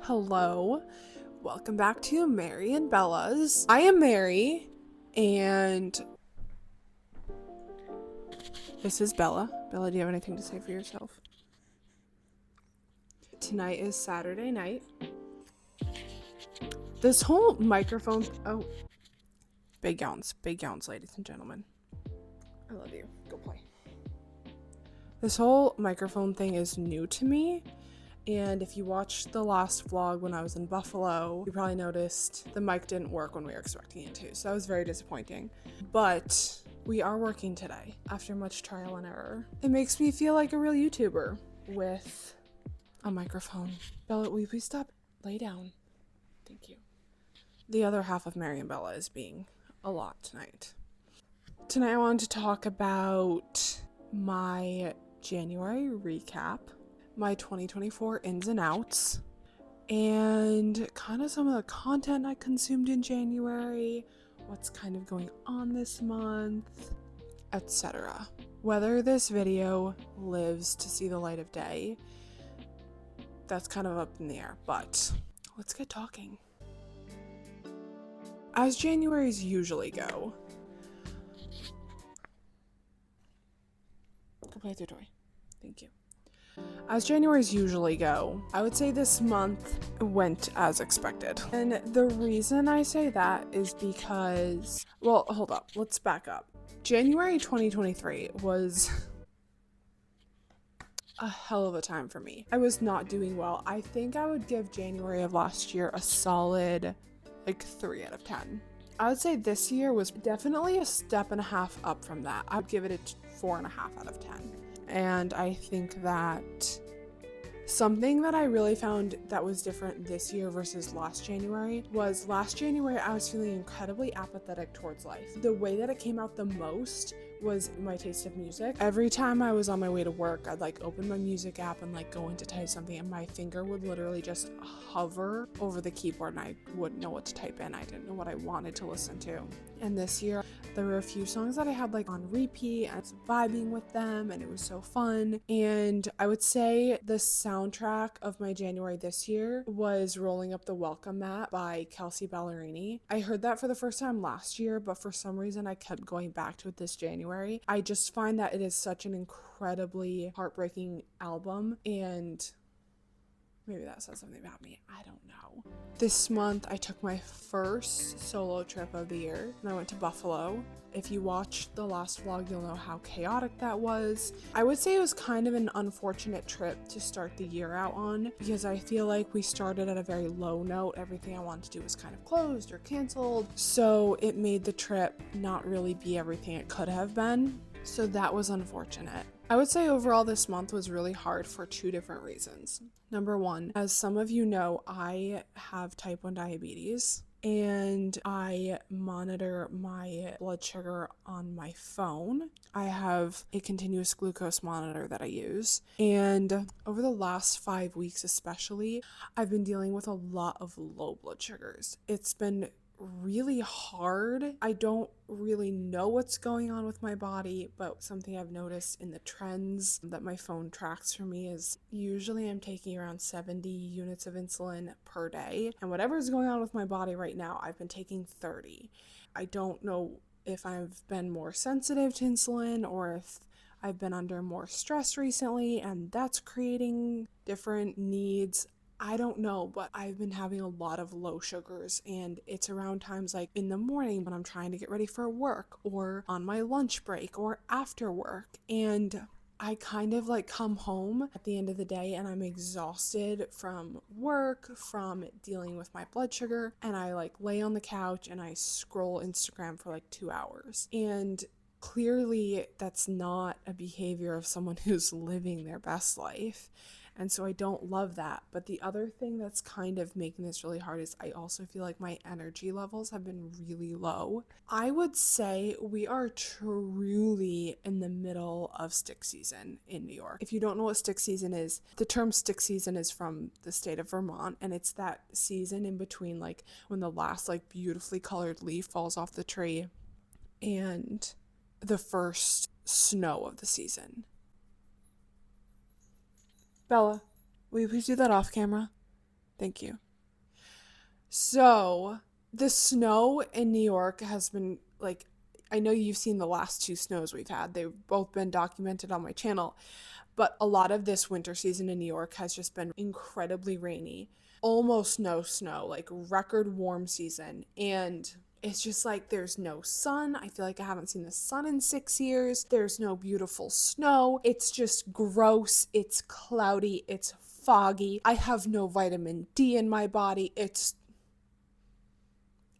Hello, welcome back to Mary and Bella's. I am Mary, and this is Bella. Bella, do you have anything to say for yourself? Tonight is Saturday night. This whole microphone. Oh, big yawns, ladies and gentlemen. I love you. Go play. This whole microphone thing is new to me. And if you watched the last vlog when I was in Buffalo, you probably noticed the mic didn't work when we were expecting it to. So that was very disappointing. But we are working today after much trial and error. It makes me feel like a real YouTuber with a microphone. Bella, will you please stop? Lay down. Thank you. The other half of Mary and Bella is being a lot tonight. Tonight I wanted to talk about my January recap, my 2024 ins and outs, and kind of some of the content I consumed in January, what's kind of going on this month, etc. Whether this video lives to see the light of day, that's kind of up in the air, but let's get talking. As Januaries usually go, go play with your toy. Thank you. As Januaries usually go, I would say this month went as expected. And the reason I say that is because, well, hold up, let's back up. January 2023 was a hell of a time for me. I was not doing well. I think I would give January of last year a solid 3 out of 10. I would say this year was definitely a step and a half up from that. I would give it a 4.5 out of 10. And I think that something that I really found that was different this year versus last January was last January I was feeling incredibly apathetic towards life. The way that it came out the most was my taste of music. Every time I was on my way to work, I'd open my music app and go in to type something, and my finger would literally just hover over the keyboard and I wouldn't know what to type in. I didn't know what I wanted to listen to. And this year there were a few songs that I had on repeat, and I was vibing with them, and it was so fun. And I would say the soundtrack of my January this year was Rolling Up the Welcome Mat by Kelsea Ballerini. I heard that for the first time last year, but for some reason I kept going back to it this January. I just find that it is such an incredibly heartbreaking album, and maybe that says something about me. I don't know. This month, I took my first solo trip of the year, and I went to Buffalo. If you watched the last vlog, you'll know how chaotic that was. I would say it was kind of an unfortunate trip to start the year out on, because I feel like we started at a very low note. Everything I wanted to do was kind of closed or canceled, so it made the trip not really be everything it could have been. So that was unfortunate. I would say overall this month was really hard for 2 different reasons. Number one, as some of you know, I have type 1 diabetes, and I monitor my blood sugar on my phone. I have a continuous glucose monitor that I use, and over the last 5 weeks especially, I've been dealing with a lot of low blood sugars. It's been really hard. I don't really know what's going on with my body, but something I've noticed in the trends that my phone tracks for me is usually I'm taking around 70 units of insulin per day, and whatever's going on with my body right now, I've been taking 30. I don't know if I've been more sensitive to insulin or if I've been under more stress recently and that's creating different needs. I don't know, but I've been having a lot of low sugars, and it's around times in the morning when I'm trying to get ready for work, or on my lunch break, or after work. And I kind of come home at the end of the day and I'm exhausted from work, from dealing with my blood sugar, and I lay on the couch and I scroll Instagram for 2 hours. And clearly that's not a behavior of someone who's living their best life. And so I don't love that. But the other thing that's kind of making this really hard is I also feel like my energy levels have been really low. I would say we are truly in the middle of stick season in New York. If you don't know what stick season is, the term stick season is from the state of Vermont, and it's that season in between when the last beautifully colored leaf falls off the tree and the first snow of the season. Bella, will you please do that off camera? Thank you. So the snow in New York has been like, I know you've seen the last two snows we've had. They've both been documented on my channel. But a lot of this winter season in New York has just been incredibly rainy. Almost no snow, like record warm season. And it's just like there's no sun. I feel like I haven't seen the sun in 6 years. There's no beautiful snow. It's just gross. It's cloudy. It's foggy. I have no vitamin D in my body. It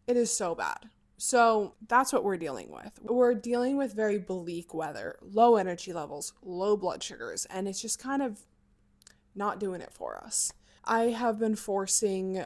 is so bad. So that's what we're dealing with. We're dealing with very bleak weather, low energy levels, low blood sugars, and it's just kind of not doing it for us. I have been forcing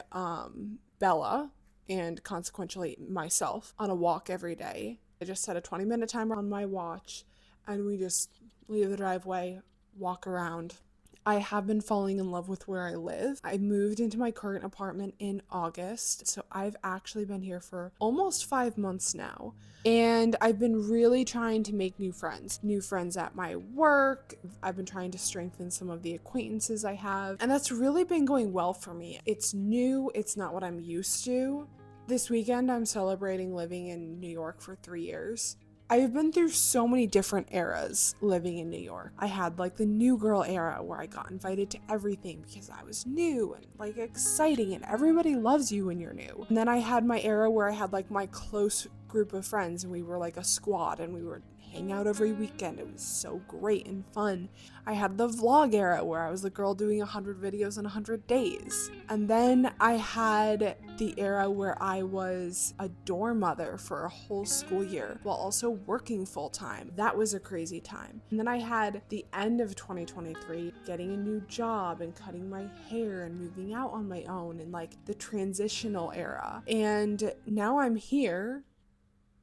Bella, and consequently myself, on a walk every day. I just set a 20-minute timer on my watch, and we just leave the driveway, walk around. I have been falling in love with where I live. I moved into my current apartment in August, so I've actually been here for almost 5 months now. And I've been really trying to make new friends at my work. I've been trying to strengthen some of the acquaintances I have, and that's really been going well for me. It's new, it's not what I'm used to. This weekend, I'm celebrating living in New York for 3 years. I've been through so many different eras living in New York. I had like the new girl era where I got invited to everything because I was new and like exciting and everybody loves you when you're new. And then I had my era where I had like my close group of friends and we were like a squad and we would hang out every weekend. It was so great and fun. I had the vlog era where I was the girl doing 100 videos in 100 days. And then I had the era where I was a dorm mother for a whole school year while also working full time. That was a crazy time. And then I had the end of 2023, getting a new job and cutting my hair and moving out on my own and like the transitional era. And now I'm here.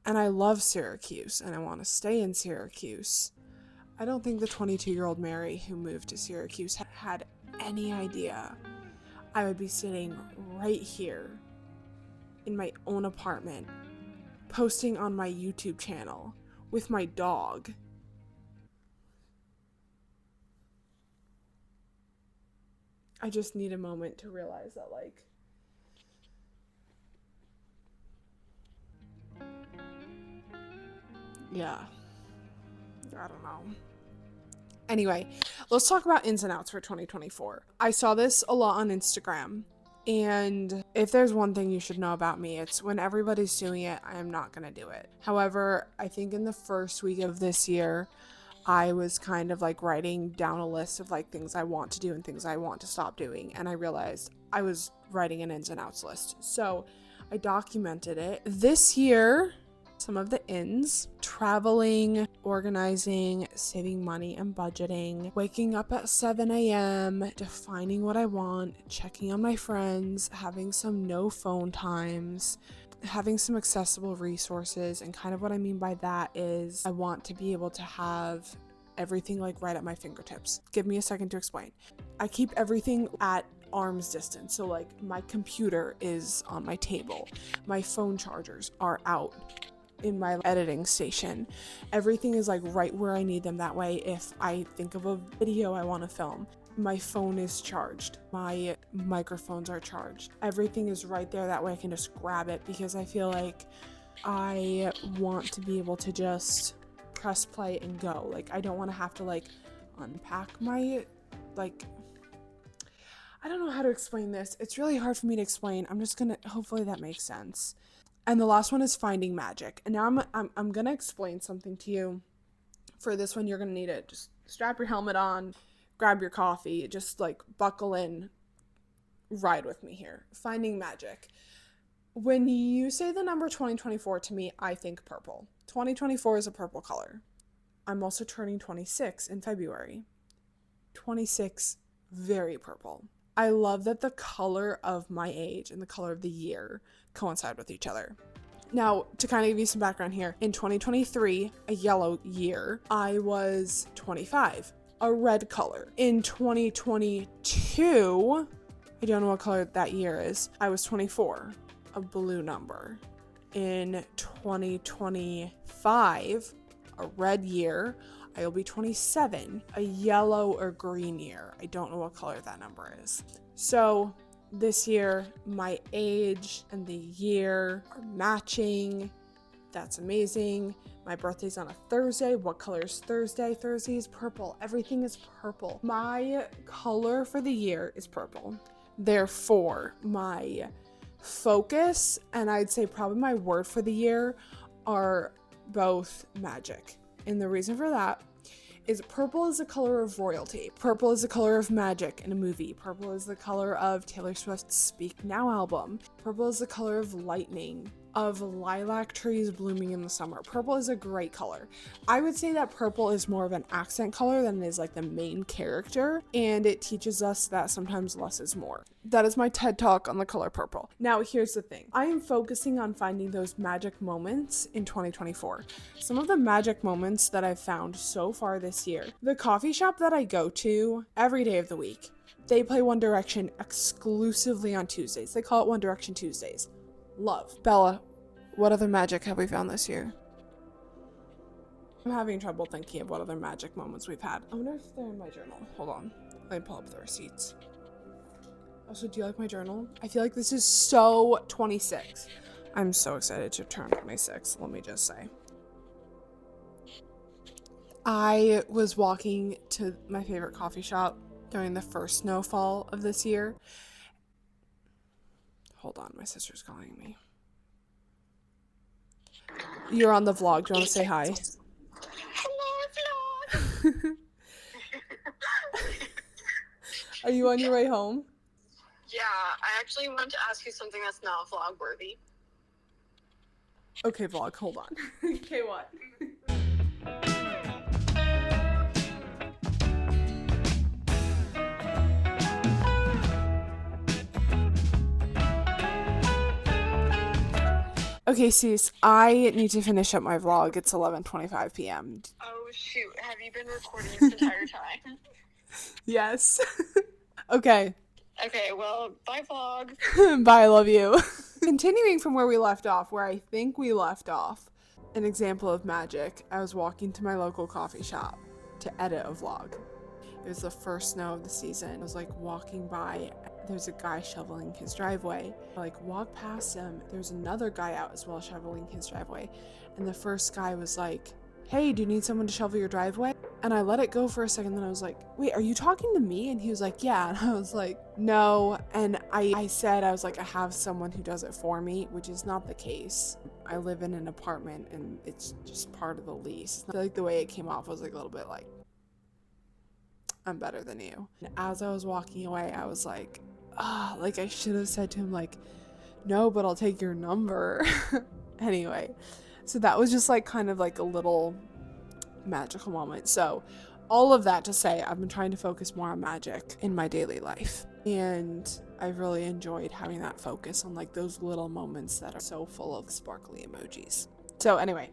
And I love Syracuse, and I want to stay in Syracuse. I don't think the 22-year-old Mary who moved to Syracuse had any idea I would be sitting right here in my own apartment, posting on my YouTube channel with my dog. I just need a moment to realize that, like, yeah, I don't know. Anyway, let's talk about ins and outs for 2024. I saw this a lot on Instagram, and if there's one thing you should know about me, it's when everybody's doing it, I am not gonna do it. However, I think in the first week of this year, I was kind of like writing down a list of like things I want to do and things I want to stop doing, and I realized I was writing an ins and outs list. So I documented it. This year, some of the ins: traveling, organizing, saving money and budgeting, waking up at 7 a.m., defining what I want, checking on my friends, having some no phone times, having some accessible resources. And kind of what I mean by that is I want to be able to have everything like right at my fingertips. Give me a second to explain. I keep everything at arm's distance. So like my computer is on my table. My phone chargers are out in my editing station. Everything is like right where I need them. That way, if I think of a video I want to film, my phone is charged, my microphones are charged, everything is right there. That way I can just grab it, because I feel like I want to be able to just press play and go. Like I don't want to have to like unpack my, like, I don't know how to explain this. It's really hard for me to explain. I'm just gonna, hopefully that makes sense. And the last one is finding magic. And now I'm gonna explain something to you. For this one, you're gonna need it. Just strap your helmet on, grab your coffee, just like buckle in, ride with me here. Finding magic. When you say the number 2024 to me, I think purple. 2024 is a purple color. I'm also turning 26 in February. 26, very purple. I love that the color of my age and the color of the year coincide with each other. Now, to kind of give you some background here, in 2023, a yellow year, I was 25, a red color. In 2022, I don't know what color that year is, I was 24, a blue number. In 2025, a red year, I will be 27, a yellow or green year. I don't know what color that number is. So This year, my age and the year are matching. That's amazing. My birthday's on a Thursday. What color is Thursday? Thursday is purple. Everything is purple. My color for the year is purple. Therefore, my focus and I'd say probably my word for the year are both magic. And the reason for that is purple is the color of royalty. Purple is the color of magic in a movie. Purple is the color of Taylor Swift's Speak Now album. Purple is the color of lightning, of lilac trees blooming in the summer. Purple is a great color. I would say that purple is more of an accent color than it is like the main character, and it teaches us that sometimes less is more. That is my TED Talk on the color purple. Now, here's the thing. I am focusing on finding those magic moments in 2024. Some of the magic moments that I've found so far this year. The coffee shop that I go to every day of the week, they play One Direction exclusively on Tuesdays. They call it One Direction Tuesdays. Love. Bella, what other magic have we found this year? I'm having trouble thinking of what other magic moments we've had. I wonder if they're in my journal. Hold on. Let me pull up the receipts. Also, do you like my journal? I feel like this is so 26. I'm so excited to turn 26, let me just say. I was walking to my favorite coffee shop during the first snowfall of this year. Hold on, my sister's calling me. You're on the vlog. Do you want to say hi? Hello, vlog. Are you on your way home? Yeah, I actually wanted to ask you something that's not vlog worthy. Okay, vlog, hold on. Okay, what? Okay, sis, I need to finish up my vlog. It's 11:25 p.m. Oh, shoot. Have you been recording this entire time? Yes. Okay. Okay, well, bye, vlog. Bye, I love you. Continuing from where we left off, where I think we left off, an example of magic. I was walking to my local coffee shop to edit a vlog. It was the first snow of the season. I was like walking by. There's a guy shoveling his driveway. I like walk past him. There's another guy out as well shoveling his driveway. And the first guy was like, "Hey, do you need someone to shovel your driveway?" And I let it go for a second. Then I was like, "Wait, are you talking to me?" And he was like, "Yeah." And I was like, "No." And I said, I was like, "I have someone who does it for me," which is not the case. I live in an apartment and it's just part of the lease. I feel like the way it came off was like a little bit like, "I'm better than you." And as I was walking away, I was like, like I should have said to him like, "No, but I'll take your number." Anyway, so that was just like kind of like a little magical moment. So all of that to say, I've been trying to focus more on magic in my daily life, and I've really enjoyed having that focus on like those little moments that are so full of sparkly emojis. So anyway,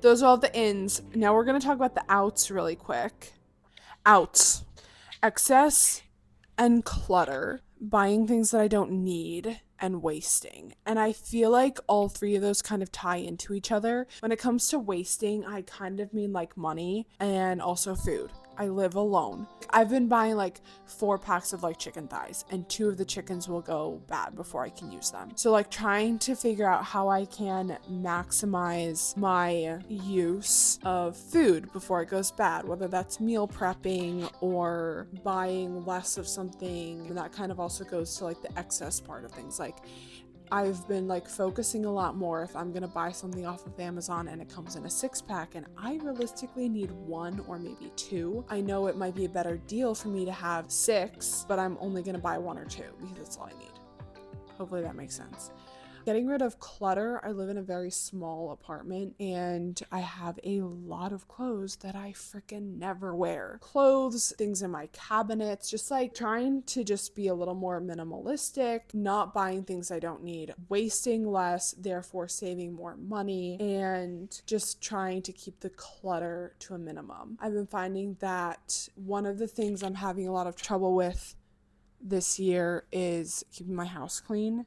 those are all the ins. Now we're going to talk about the outs really quick. Outs. Excess and clutter, buying things that I don't need, and wasting. And I feel like all three of those kind of tie into each other. When it comes to wasting, I kind of mean like money and also food. I live alone. I've been buying like 4 packs of like chicken thighs, and 2 of the chickens will go bad before I can use them. So like trying to figure out how I can maximize my use of food before it goes bad, whether that's meal prepping or buying less of something. And that kind of also goes to like the excess part of things. Like I've been like focusing a lot more if I'm gonna buy something off of Amazon and it comes in a 6-pack and I realistically need 1 or maybe 2. I know it might be a better deal for me to have 6, but I'm only gonna buy 1 or 2 because that's all I need. Hopefully that makes sense. Getting rid of clutter. I live in a very small apartment and I have a lot of clothes that I freaking never wear. Clothes, things in my cabinets, just like trying to just be a little more minimalistic, not buying things I don't need, wasting less, therefore saving more money, and just trying to keep the clutter to a minimum. I've been finding that one of the things I'm having a lot of trouble with this year is keeping my house clean.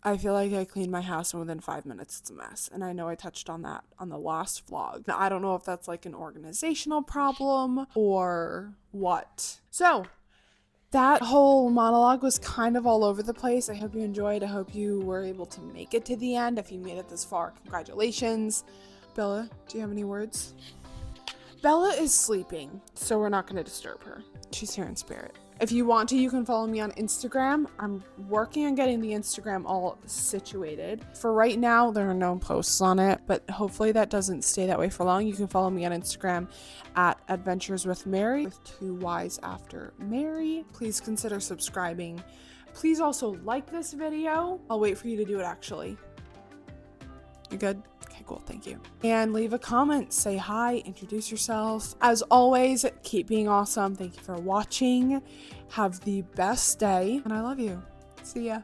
I feel like I clean my house and within 5 minutes it's a mess. And I know I touched on that on the last vlog. Now, I don't know if that's like an organizational problem or what. So, That whole monologue was kind of all over the place. I hope you enjoyed. I hope you were able to make it to the end. If you made it this far, congratulations. Bella, do you have any words? Bella is sleeping, so we're not going to disturb her. She's here in spirit. If you want to, you can follow me on Instagram. I'm working on getting the Instagram all situated. For right now, there are no posts on it, but hopefully that doesn't stay that way for long. You can follow me on Instagram at Adventures with Mary, with 2 Y's after Mary. Please consider subscribing. Please also like this video. I'll wait for you to do it actually. You good? Okay, cool. Thank you. And leave a comment, say hi, introduce yourself. As always, keep being awesome. Thank you for watching. Have the best day, and I love you. See ya.